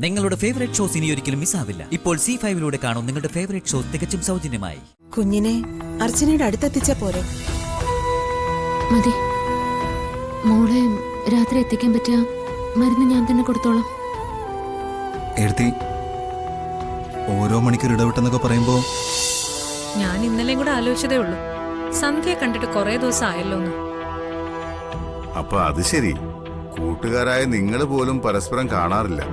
നിങ്ങളുടെ favourite shows ഇനി ഒരിക്കലും മിസ്സാവില്ല. ഇപ്പോൾ C5 കാണും നിങ്ങളുടെ ഫേവറേറ്റ് ഷോസ് തികച്ചും സൗജന്യമായി. കുഞ്ഞിനെ അർച്ചനയുടെ അടുത്തെത്തിച്ച പോരെ? മതി. മോളെ രാത്രി എത്തിക്കാൻ പറ്റിയ മരുന്ന് ഞാൻ തന്നെ കൊടുത്തോളാം. എഴുതി ഓരോ മണിക്കൂർ ഇടവിട്ടെന്നൊക്കെ പറയുമ്പോ ഞാൻ ഇന്നലെയും കൂടെ ആലോചിച്ചതേ ഉള്ളൂ. സന്ധ്യ കണ്ടിട്ട് കുറെ ദിവസം ആയല്ലോന്ന്. അപ്പൊ അത് ശരി, കൂട്ടുകാരായ നിങ്ങൾ പോലും പരസ്പരം കാണാറില്ല.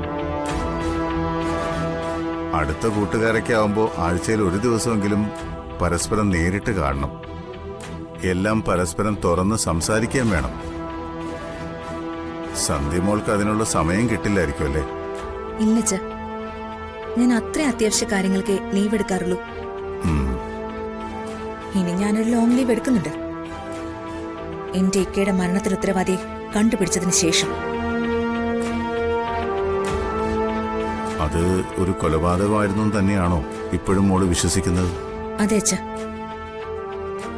അടുത്ത കൂട്ടുകാരൊക്കെ ആവുമ്പോ ആഴ്ചയിൽ ഒരു ദിവസമെങ്കിലും പരസ്പരം നേരിട്ട് കാണണം. എല്ലാം പരസ്പരം തുറന്ന് സംസാരിക്കാൻ വേണം. സന്ധ്യമോൾക്ക് അതിനുള്ള സമയം കിട്ടില്ലായിരിക്കും അല്ലേ? ഇല്ലച്ച, ഞാൻ അത്ര അത്യാവശ്യ കാര്യങ്ങൾക്ക് ലീവ് എടുക്കാറുള്ളൂ. ഇനി ഞാനൊരു ലോങ് ലീവ് എടുക്കുന്നുണ്ട്. എന്റെ ഇക്കയുടെ മരണത്തിന് ഉത്തരവാദിയെ കണ്ടുപിടിച്ചതിന് ശേഷം. അത് ഒരു കൊലപാതകമായിരുന്നു തന്നെയാണോ ഇപ്പോഴും മോള് വിശ്വസിക്കുന്നത്? അതെ അച്ഛ,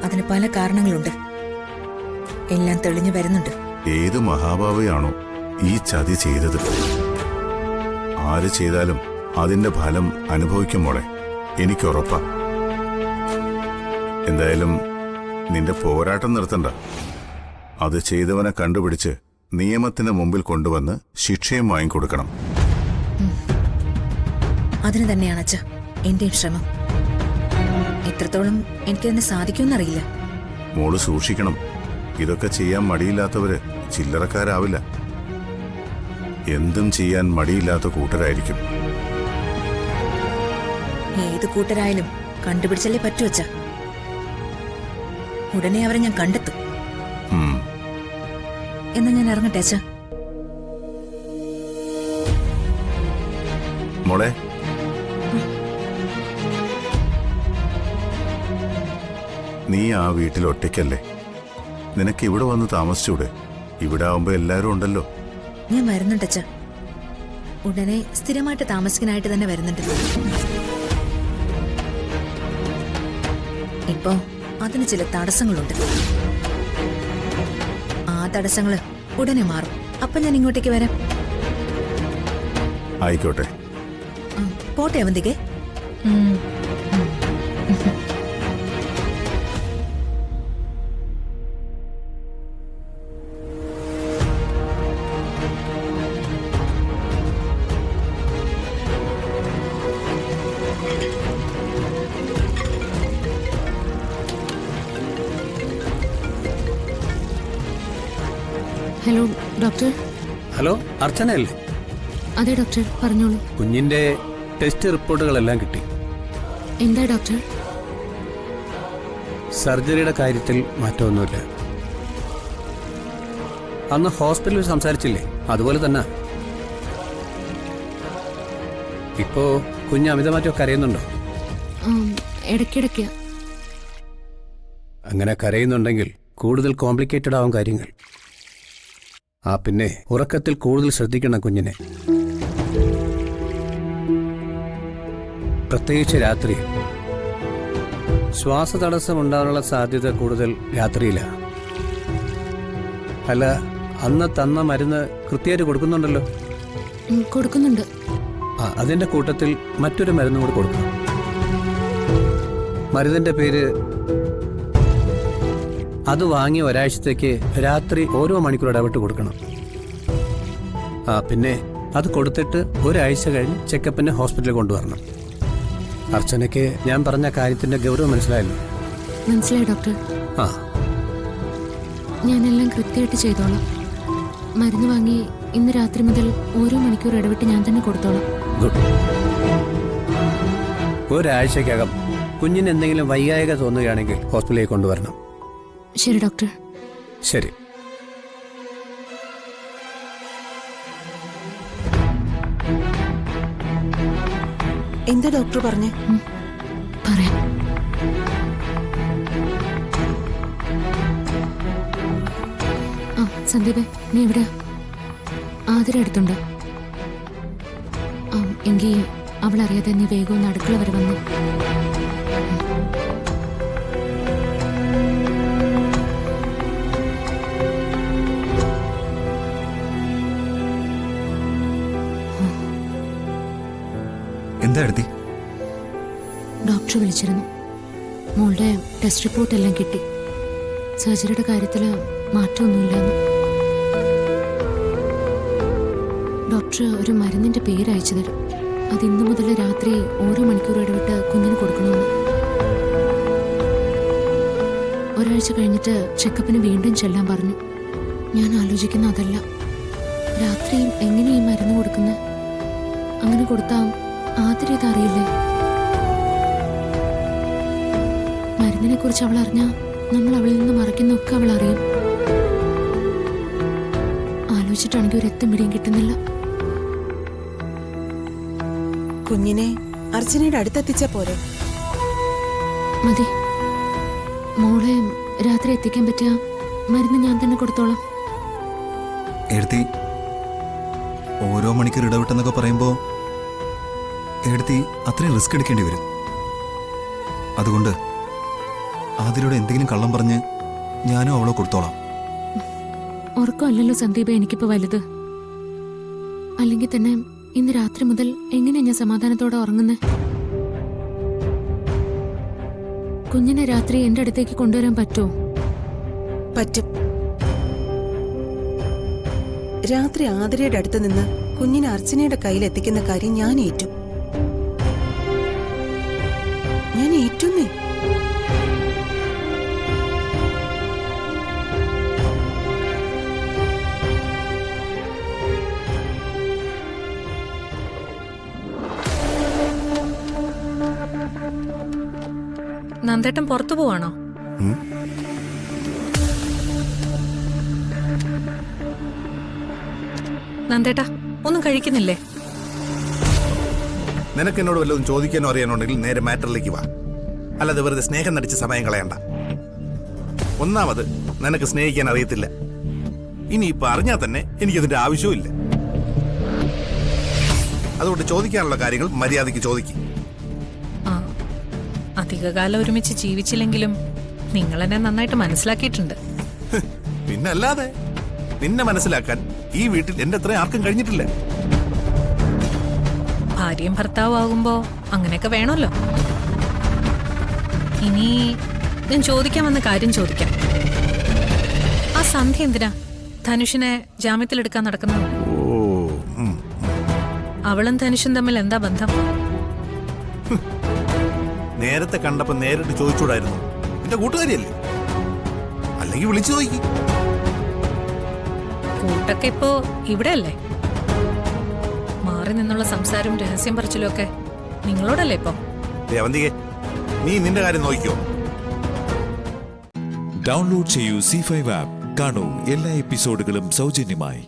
അതിന് പല കാരണങ്ങളുണ്ട്. എല്ലാം തെളിഞ്ഞു വരുന്നുണ്ട്. ഏത് മഹാഭാവയാണോ ഈ ചതി ചെയ്തത്? ആര് ചെയ്താലും അതിന്റെ ഫലം അനുഭവിക്കും മോളെ, എനിക്കുറപ്പാ. എന്തായാലും നിന്റെ പോരാട്ടം നിർത്തണ്ട. അത് ചെയ്തവനെ കണ്ടുപിടിച്ച് നിയമത്തിന് മുമ്പിൽ കൊണ്ടുവന്ന് ശിക്ഷയും വാങ്ങിക്കൊടുക്കണം. അതിന് തന്നെയാണ് അച്ഛ എന്റെയും ശ്രമം. എത്രത്തോളം എനിക്കതിന് സാധിക്കുമെന്നറിയില്ല. മോള് സൂക്ഷിക്കണം. ഇതൊക്കെ ചെയ്യാൻ മടിയില്ലാത്തവര് ചില്ലറക്കാരാവില്ല. എന്തും ചെയ്യാൻ മടിയില്ലാത്ത കൂട്ടരായിരിക്കും. ഏത് കൂട്ടരായാലും കണ്ടുപിടിച്ചല്ലേ പറ്റൂ അച്ഛ. ഉടനെ അവരെ ഞാൻ കണ്ടെത്തും. എന്നാ ഞാൻ ഇറങ്ങട്ടെ അച്ഛ. മോളെ, നീ ആ വീട്ടിൽ ഒറ്റയ്ക്കല്ലേ? നിനക്ക് ഇവിടെ വന്ന് താമസിച്ചൂടെ? ഇവിടെ ആവുമ്പോ എല്ലാരും ഉണ്ടല്ലോ. ഞാൻ വരുന്നുണ്ട് അച്ഛ. ഉടനെ സ്ഥിരമായിട്ട് താമസിക്കാനായിട്ട് തന്നെ വരുന്നുണ്ട്. ഇപ്പോ അതിന് ചില തടസ്സങ്ങളുണ്ട്. ആ തടസ്സങ്ങള് ഉടനെ മാറും. അപ്പൊ ഞാൻ ഇങ്ങോട്ടേക്ക് വരാം. ആയിക്കോട്ടെ. പോട്ടെ അവന്തികെ. Hello doctor. ഹലോ, അർച്ചനയല്ലേ? അതെ ഡോക്ടർ, പറഞ്ഞോളൂ. കുഞ്ഞിന്റെ ടെസ്റ്റ് റിപ്പോർട്ടുകളെല്ലാം കിട്ടി. എന്താ ഡോക്ടർ? സർജറിയുടെ കാര്യത്തിൽ മാറ്റമൊന്നുമില്ല. അന്ന് ഹോസ്പിറ്റലിൽ സംസാരിച്ചില്ലേ, അതുപോലെ തന്നെ. ഇപ്പോ കുഞ്ഞ് അമിതമാറ്റം കരയുന്നുണ്ടോ? ഇടയ്ക്കിടയ്ക്ക്. അങ്ങനെ കരയുന്നുണ്ടെങ്കിൽ കൂടുതൽ കോംപ്ലിക്കേറ്റഡ് ആവും കാര്യങ്ങൾ. പിന്നെ ഉറക്കത്തിൽ കൂടുതൽ ശ്രദ്ധിക്കണം കുഞ്ഞിനെ, പ്രത്യേകിച്ച് രാത്രി. ശ്വാസതടസ്സം ഉണ്ടാകാനുള്ള സാധ്യത കൂടുതൽ രാത്രിയിലാണ്. അല്ല, അന്ന് തന്ന മരുന്ന് കൃത്യമായിട്ട് കൊടുക്കുന്നുണ്ടല്ലോ? കൊടുക്കുന്നുണ്ട്. അതിന്റെ കൂട്ടത്തിൽ മറ്റൊരു മരുന്നും കൂടി കൊടുക്കണം. മരുന്നിന്റെ പേര്, അത് വാങ്ങി ഒരാഴ്ചത്തേക്ക് രാത്രി ഓരോ മണിക്കൂർ ഇടവിട്ട് കൊടുക്കണം. പിന്നെ അത് കൊടുത്തിട്ട് ഒരാഴ്ച കഴിഞ്ഞ് ചെക്കപ്പിന് ഹോസ്പിറ്റലിൽ കൊണ്ടുവരണം. അർച്ചനയ്ക്ക് ഞാൻ പറഞ്ഞ കാര്യത്തിന്റെ ഗൗരവം മനസ്സിലായല്ലോ? മനസ്സിലായി ഡോക്ടർ. ഞാനെല്ലാം കൃത്യമായിട്ട് ചെയ്തോളാം. മരുന്ന് വാങ്ങി ഇന്ന് രാത്രി മുതൽ ഓരോ മണിക്കൂർ ഇടവിട്ട് ഞാൻ തന്നെ കൊടുത്തോളാം. ഗുഡ്. ഒരാഴ്ചക്കകം കുഞ്ഞിന് എന്തെങ്കിലും വൈകാരിക തോന്നുകയാണെങ്കിൽ ഹോസ്പിറ്റലിലേക്ക് കൊണ്ടുവരണം. ശരി ഡോക്ടർ. ശരി. എന്താ ഡോക്ടർ പറഞ്ഞേ? പറയാം. സന്ദീപ്, നീ എവിടെയാ? ആതിര അടുത്തുണ്ട്. എങ്കിൽ അവളറിയാതെ നീ വേഗം ഒന്ന് അടുക്കള വരെ വന്നു. എന്താ എടുത്തി? ഡോക്ടർ വിളിച്ചിരുന്നു. മോളുടെ ടെസ്റ്റ് റിപ്പോർട്ട് എല്ലാം കിട്ടി. സർജറിയുടെ കാര്യത്തിൽ മാറ്റമൊന്നുമില്ലെന്ന്. ഡോക്ടർ ഒരു മരുന്നിന്റെ പേര് അയച്ചു തരും. അത് ഇന്നു മുതൽ രാത്രി ഓരോ മണിക്കൂർ ഇടവിട്ട് കുഞ്ഞിന് കൊടുക്കണമെന്ന്. ഒരാഴ്ച കഴിഞ്ഞിട്ട് ചെക്കപ്പിന് വീണ്ടും ചെല്ലാൻ പറഞ്ഞു. ഞാൻ ആലോചിക്കുന്ന അതല്ല, രാത്രിയും എങ്ങനെ ഈ മരുന്ന് കൊടുക്കുന്നത്? അങ്ങനെ കൊടുത്താൽ ആദ്യം ഇതറിയില്ലേ? മരുന്നിനെ കുറിച്ച് അവൾ അറിഞ്ഞാൽ നമ്മൾ അവളിൽ നിന്ന് മറയ്ക്കുന്നൊക്കെ അവൾ അറിയും. ആലോചിച്ചിട്ടാണെങ്കിൽ ഒരു എത്തും പിടിയും കിട്ടുന്നില്ല. കുഞ്ഞിനെ അർച്ചനയുടെ അടുത്തെത്തിച്ചാ പോരെ? മതി. മോളെ രാത്രി എത്തിക്കാൻ പറ്റിയ മരുന്ന് ഞാൻ തന്നെ കൊടുത്തോളാം. എടുത്തി ഓരോ മണിക്കൂർ ഇടവിട്ടെന്നൊക്കെ പറയുമ്പോൾ എടുത്തി അത്രയും റിസ്ക് എടുക്കേണ്ടി വരും. അതുകൊണ്ട് അതിലൂടെ എന്തെങ്കിലും കള്ളം പറഞ്ഞ് ഞാനും അവളെ കൊടുത്തോളാം. ഉറക്കമല്ലല്ലോ സന്ദീപ എനിക്കിപ്പോ വലുത്. അല്ലെങ്കിൽ തന്നെ ഇന്ന് രാത്രി മുതൽ എങ്ങനെയാ ഞാൻ സമാധാനത്തോടെ ഉറങ്ങുന്നേ? കുഞ്ഞിനെ രാത്രി എന്റെ അടുത്തേക്ക് കൊണ്ടുവരാൻ പറ്റുമോ? പറ്റും. രാത്രി ആതിരയുടെ അടുത്ത് നിന്ന് കുഞ്ഞിനെ അർച്ചനയുടെ കയ്യിൽ എത്തിക്കുന്ന കാര്യം ഞാൻ ഏറ്റു. ഞാൻ ഏറ്റുന്നേ. നന്ദേട്ടൻ പുറത്തു പോവാണോ? നന്ദേട്ടാ ഒന്നും കഴിക്കുന്നില്ലേ? നിനക്ക് എന്നോട് വല്ലതും ചോദിക്കാനോ അറിയാനുണ്ടെങ്കിൽ നേരെ മാറ്ററിലേക്ക് വാ. അല്ലാതെ വെറുതെ സ്നേഹം നടിച്ച് സമയം കളയണ്ട. ഒന്നാമത് നിനക്ക് സ്നേഹിക്കാൻ അറിയത്തില്ല. ഇനി ഇപ്പൊ അറിഞ്ഞാൽ തന്നെ എനിക്കതിന്റെ ആവശ്യവും ഇല്ല. അതുകൊണ്ട് ചോദിക്കാനുള്ള കാര്യങ്ങൾ മര്യാദയ്ക്ക് ചോദിക്കും. ആ, അധികകാലം ഒരുമിച്ച് ജീവിച്ചില്ലെങ്കിലും നിങ്ങൾ എന്നെ നന്നായിട്ട് മനസ്സിലാക്കിയിട്ടുണ്ട്. പിന്നല്ലാതെ നിന്നെ മനസ്സിലാക്കാൻ ഈ വീട്ടിൽ എന്റെ അത്രയും ആർക്കും കഴിഞ്ഞിട്ടില്ല. ഭാര്യയും ഭർത്താവും ആകുമ്പോ അങ്ങനെയൊക്കെ വേണമല്ലോ. ഇനി ഞാൻ ചോദിക്കാൻ വന്ന കാര്യം ചോദിക്കാം. ആ സന്ധ്യ എന്തിനാ ധനുഷിനെ ജാമ്യത്തിലെടുക്കാൻ നടക്കുന്നത്? അവളും ധനുഷും തമ്മിൽ എന്താ ബന്ധം? നേരത്തെ കണ്ടപ്പോ നേരിട്ട് ചോദിച്ചൂടായിരുന്നു. എന്റെ കൂട്ടുകാരിയല്ലേ, അല്ലെങ്കിൽ വിളിച്ചു നോക്കി. കൂട്ടൊക്കെ ഇപ്പോ ഇവിടെയല്ലേ? മാറി നിന്നുള്ള സംസാരവും രഹസ്യം പറച്ചിലും ഒക്കെ നിങ്ങളോടല്ലേ ഇപ്പൊ? ദേവന്തികെ, നീ നിന്റെ കാര്യം നോക്കിക്കോ. ഡൗൺലോഡ് ചെയ്യൂ C5 ആപ്പ്. കാണൂ എല്ലാ എപ്പിസോഡുകളും സൗജന്യമായി.